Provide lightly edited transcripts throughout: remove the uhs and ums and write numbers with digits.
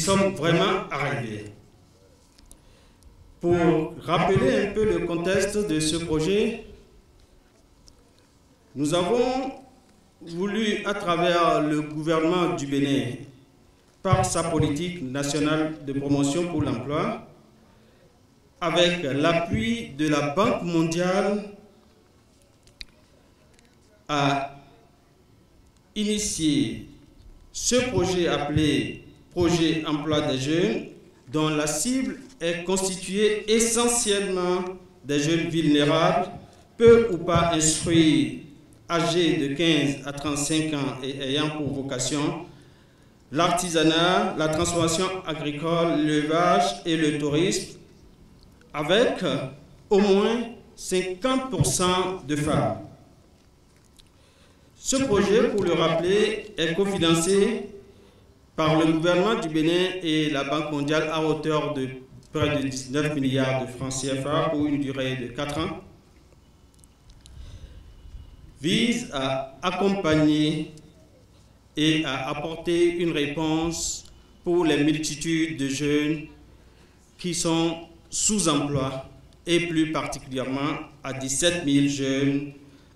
sommes vraiment arrivés. Pour rappeler un peu le contexte de ce projet, nous avons voulu, à travers le gouvernement du Bénin, par sa politique nationale de promotion pour l'emploi, avec l'appui de la Banque mondiale, à initier ce projet appelé Projet Emploi des Jeunes, dont la cible est constituée essentiellement des jeunes vulnérables, peu ou pas instruits, âgés de 15 à 35 ans et ayant pour vocation l'artisanat, la transformation agricole, l'élevage et le tourisme, avec au moins 50% de femmes. Ce projet, pour le rappeler, est cofinancé par le gouvernement du Bénin et la Banque mondiale à hauteur de près de 19 milliards de francs CFA pour une durée de 4 ans, vise à accompagner et à apporter une réponse pour les multitudes de jeunes qui sont sous emploi et plus particulièrement à 17 000 jeunes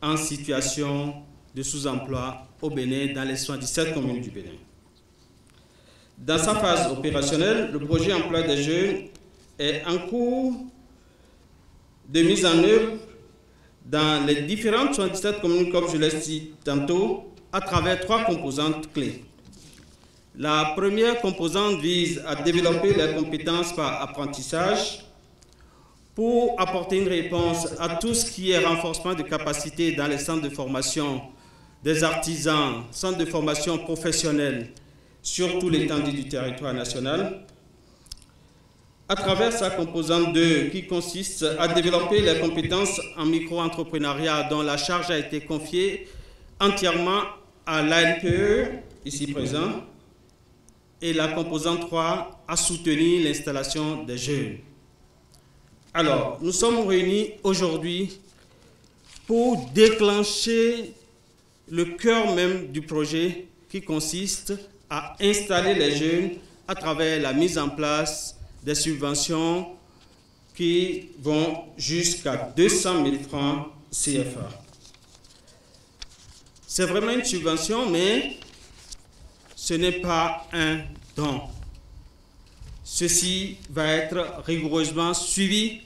en situation de sous-emploi au Bénin dans les 77 communes du Bénin. Dans sa phase opérationnelle, le projet Emploi des jeunes est en cours de mise en œuvre dans les différentes 77 communes, comme je l'ai dit tantôt, à travers 3 composantes clés. La première composante vise à développer les compétences par apprentissage pour apporter une réponse à tout ce qui est renforcement de capacités dans les centres de formation des artisans, centres de formation professionnels sur tout l'étendue du territoire national, à travers sa composante 2 qui consiste à développer les compétences en micro-entrepreneuriat dont la charge a été confiée entièrement à l'ANPE, ici présent, et la composante 3 à soutenir l'installation des jeunes. Alors, nous sommes réunis aujourd'hui pour déclencher le cœur même du projet qui consiste à installer les jeunes à travers la mise en place des subventions qui vont jusqu'à 200 000 francs CFA. C'est vraiment une subvention, mais ce n'est pas un don. Ceci va être rigoureusement suivi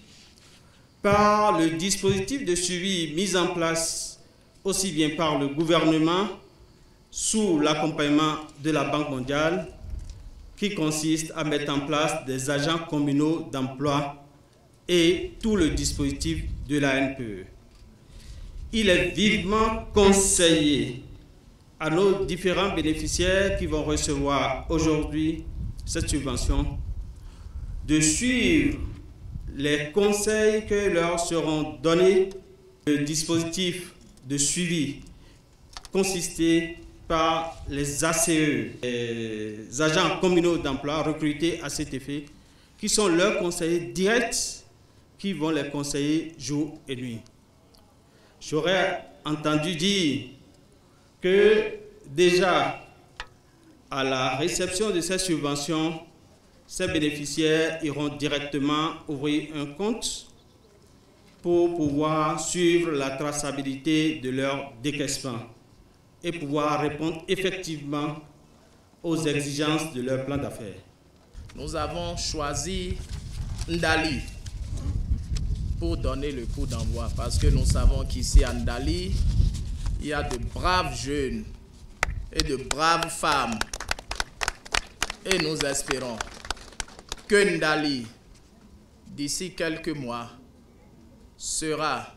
par le dispositif de suivi mis en place aussi bien par le gouvernement sous l'accompagnement de la Banque mondiale qui consiste à mettre en place des agents communaux d'emploi et tout le dispositif de la NPE. Il est vivement conseillé à nos différents bénéficiaires qui vont recevoir aujourd'hui cette subvention de suivre les conseils que leur seront donnés. Le dispositif de suivi consistait par les ACE, les agents communaux d'emploi recrutés à cet effet, qui sont leurs conseillers directs, qui vont les conseiller jour et nuit. J'aurais entendu dire que déjà, à la réception de ces subventions, ces bénéficiaires iront directement ouvrir un compte pour pouvoir suivre la traçabilité de leur décaissement et pouvoir répondre effectivement aux exigences de leur plan d'affaires. Nous avons choisi Ndali pour donner le coup d'envoi parce que nous savons qu'ici à Ndali, il y a de braves jeunes et de braves femmes. Et nous espérons que Ndali, d'ici quelques mois, sera,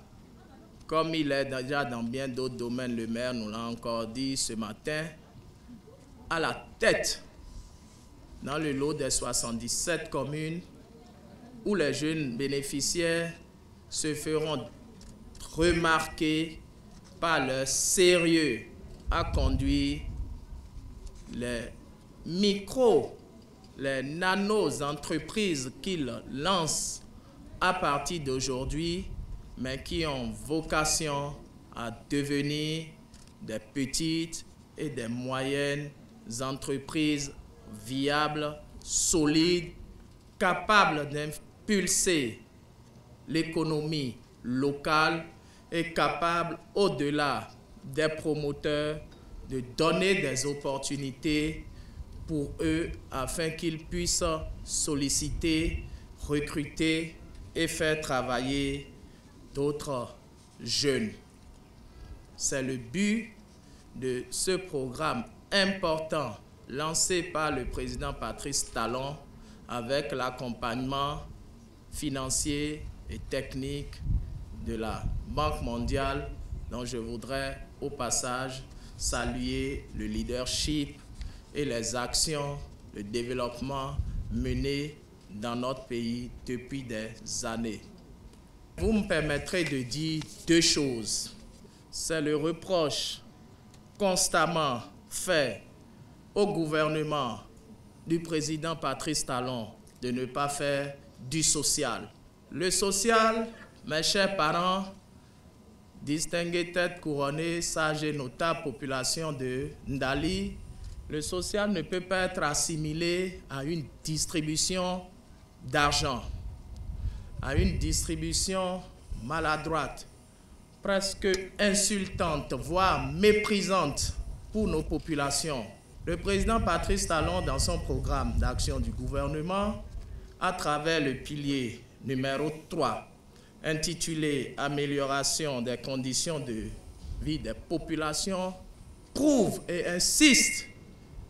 comme il est déjà dans bien d'autres domaines, le maire nous l'a encore dit ce matin, à la tête dans le lot des 77 communes où les jeunes bénéficiaires se feront remarquer par leur sérieux à conduire les les nano-entreprises qu'ils lancent à partir d'aujourd'hui, mais qui ont vocation à devenir des petites et des moyennes entreprises viables solide, capable d'impulser l'économie locale et capable, au-delà des promoteurs, de donner des opportunités pour eux afin qu'ils puissent solliciter, recruter et faire travailler d'autres jeunes. C'est le but de ce programme important lancé par le président Patrice Talon avec l'accompagnement financier et technique de la Banque mondiale, dont je voudrais au passage saluer le leadership et les actions de développement menées dans notre pays depuis des années. Vous me permettrez de dire deux choses. C'est le reproche constamment fait au gouvernement du président Patrice Talon de ne pas faire du social. Le social, mes chers parents, distingués têtes couronnées, sages et notables population de Ndali, le social ne peut pas être assimilé à une distribution d'argent, à une distribution maladroite, presque insultante, voire méprisante pour nos populations. Le président Patrice Talon, dans son programme d'action du gouvernement, à travers le pilier numéro 3, intitulé « Amélioration des conditions de vie des populations », prouve et insiste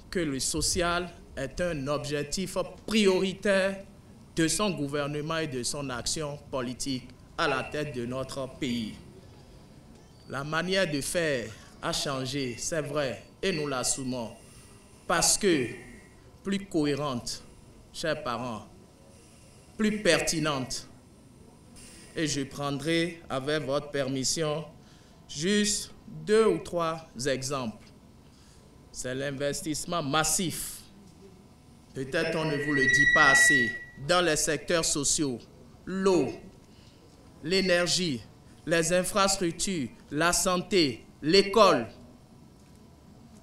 que le social est un objectif prioritaire de son gouvernement et de son action politique à la tête de notre pays. La manière de faire a changé, c'est vrai, et nous l'assumons, parce que plus cohérente, chers parents, plus pertinente. Et je prendrai, avec votre permission, juste 2 ou 3 exemples. C'est l'investissement massif, peut-être on ne vous le dit pas assez, dans les secteurs sociaux, l'eau, l'énergie, les infrastructures, la santé, l'école.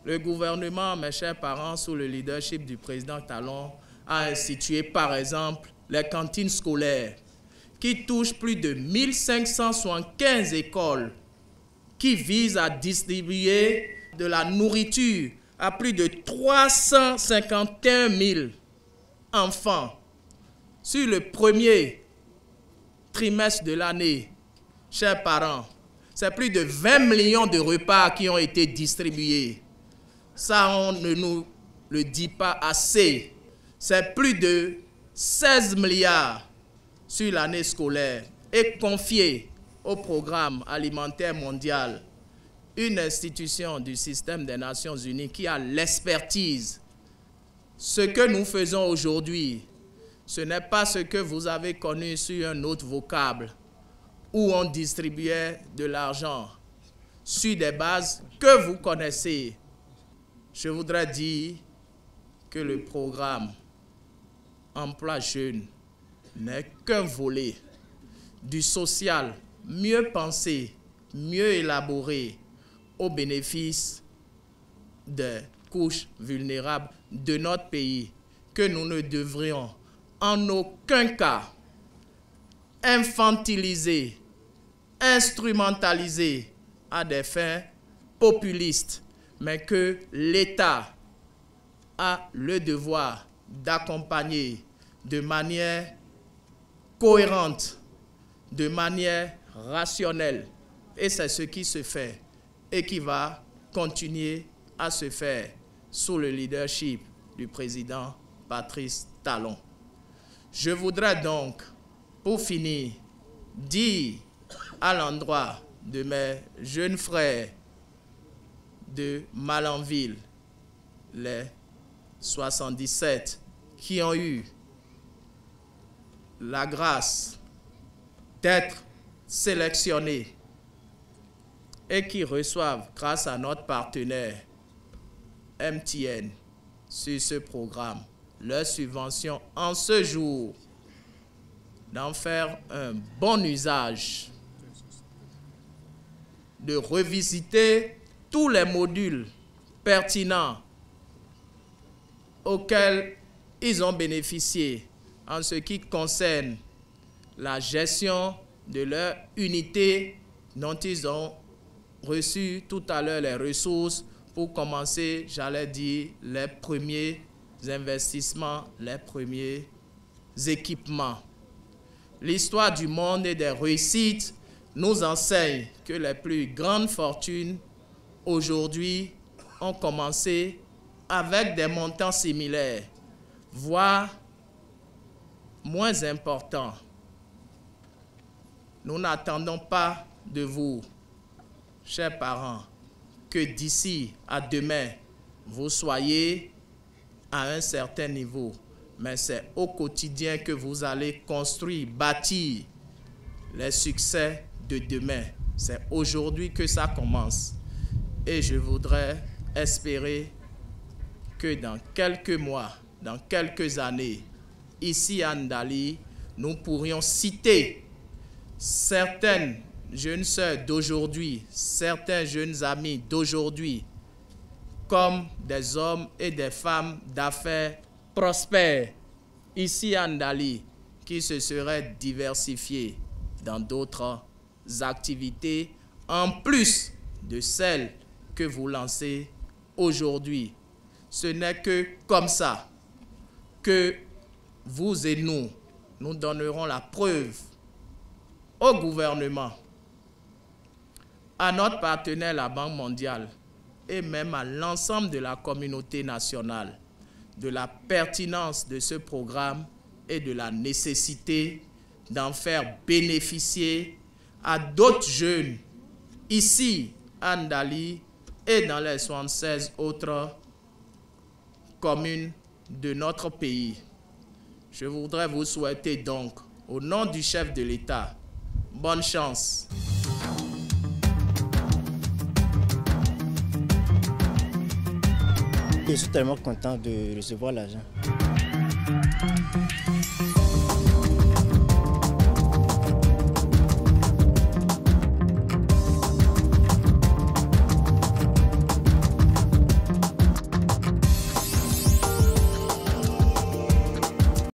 Le gouvernement, mes chers parents, sous le leadership du président Talon, a institué par exemple les cantines scolaires qui touchent plus de 1575 écoles qui visent à distribuer de la nourriture à plus de 351 000 enfants. Sur le premier trimestre de l'année, chers parents, c'est plus de 20 millions de repas qui ont été distribués. Ça, on ne nous le dit pas assez. C'est plus de 16 milliards sur l'année scolaire et confié au programme alimentaire mondial, une institution du système des Nations Unies qui a l'expertise. Ce que nous faisons aujourd'hui, ce n'est pas ce que vous avez connu sur un autre vocable où on distribuait de l'argent sur des bases que vous connaissez. Je voudrais dire que le programme Emploi Jeune n'est qu'un volet du social mieux pensé, mieux élaboré au bénéfice des couches vulnérables de notre pays que nous ne devrions en aucun cas infantiliser, instrumentaliser à des fins populistes, mais que l'État a le devoir d'accompagner de manière cohérente, de manière rationnelle. Et c'est ce qui se fait et qui va continuer à se faire sous le leadership du président Patrice Talon. Je voudrais donc, pour finir, dire à l'endroit de mes jeunes frères de Malanville, les 77 qui ont eu la grâce d'être sélectionnés et qui reçoivent, grâce à notre partenaire MTN, sur ce programme, leur subvention en ce jour, d'en faire un bon usage, de revisiter tous les modules pertinents auxquels ils ont bénéficié en ce qui concerne la gestion de leur unité dont ils ont reçu tout à l'heure les ressources pour commencer, j'allais dire, les premiers investissements, les premiers équipements. L'histoire du monde et des réussites nous enseigne que les plus grandes fortunes aujourd'hui ont commencé avec des montants similaires, voire moins importants. Nous n'attendons pas de vous, chers parents, que d'ici à demain, vous soyez à un certain niveau. Mais c'est au quotidien que vous allez construire, bâtir les succès de demain. C'est aujourd'hui que ça commence. Et je voudrais espérer que dans quelques mois, dans quelques années, ici à Ndali, nous pourrions citer certaines jeunes sœurs d'aujourd'hui, certains jeunes amis d'aujourd'hui, comme des hommes et des femmes d'affaires prospères ici à Ndali, qui se seraient diversifiés dans d'autres activités, en plus de celles que vous lancez aujourd'hui. Ce n'est que comme ça que vous et nous donnerons la preuve au gouvernement, à notre partenaire, la Banque mondiale, et même à l'ensemble de la communauté nationale, de la pertinence de ce programme et de la nécessité d'en faire bénéficier à d'autres jeunes ici à Ndali et dans les 76 autres communes de notre pays. Je voudrais vous souhaiter donc, au nom du chef de l'État, bonne chance. Je suis tellement content de recevoir l'argent.